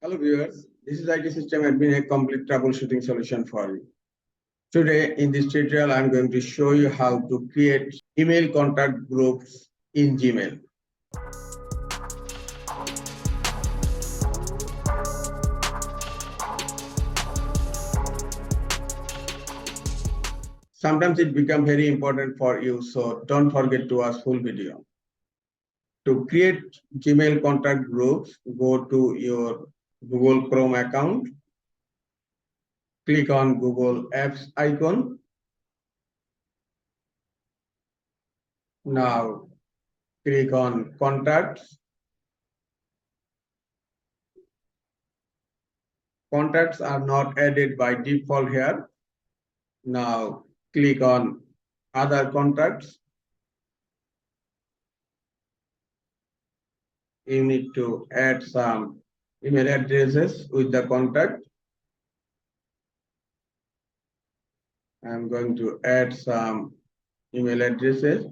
Hello viewers, this is IT System Admin, a complete troubleshooting solution for you. Today in this tutorial, I'm going to show you how to create email contact groups in Gmail. Sometimes it becomes very important for you, so don't forget to watch full video. To create Gmail contact groups, go to your Google Chrome account. Click on Google Apps icon. Now click on Contacts. Contacts are not added by default here. Now click on Other Contacts. You need to add some email addresses with the contact. I'm going to add some email addresses.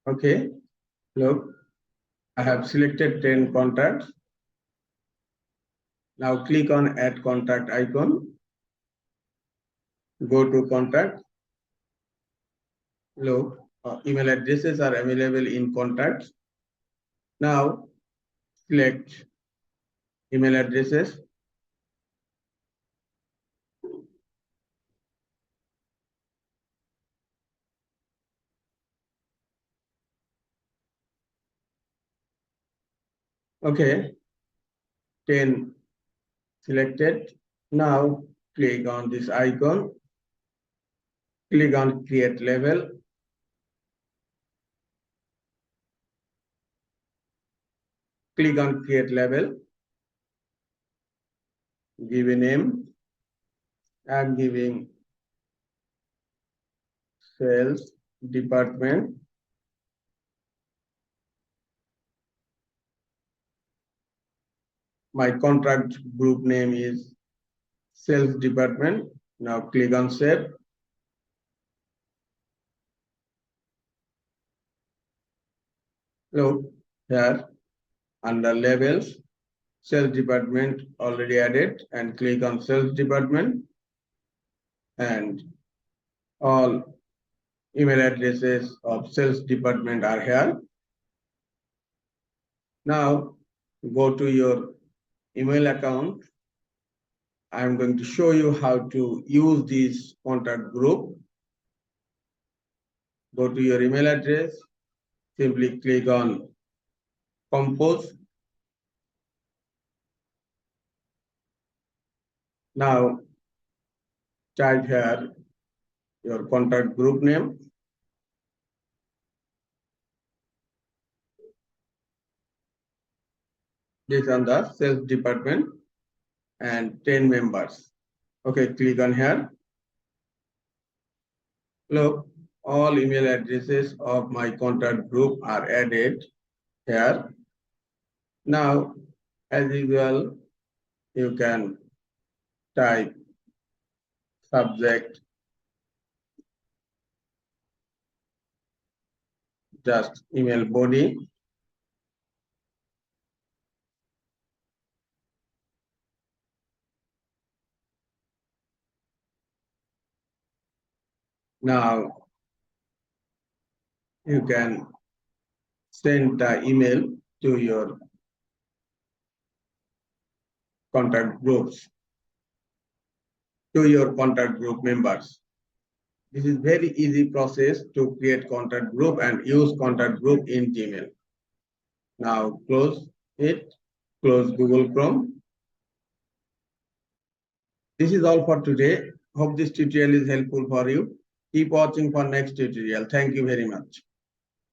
Okay, look, I have selected 10 contacts. Now click on Add Contact icon. Go to Contact. Look, email addresses are available in Contacts. Now select email addresses. Okay, 10 selected. Now click on this icon. Click on Create Label. Click on Create Label. Give a name. I'm giving Sales Department. My contract group name is Sales Department. Now click on Save. Look here under Labels, Sales Department already added, and click on Sales Department, and all email addresses of Sales Department are here. Now go to your email account. I'm going to show you how to use this contact group. Go to your email address. Simply click on Compose. Now type here your contact group name. This on the sales department and 10 members. Okay, click on here. Look, all email addresses of my contact group are added here. Now, as usual, you can type subject, just email body. Now, you can send the email to your contact groups, to your contact group members. This is very easy process to create contact group and use contact group in Gmail. Now close it, close Google Chrome. This is all for today. Hope this tutorial is helpful for you. Keep watching for next tutorial. Thank you very much.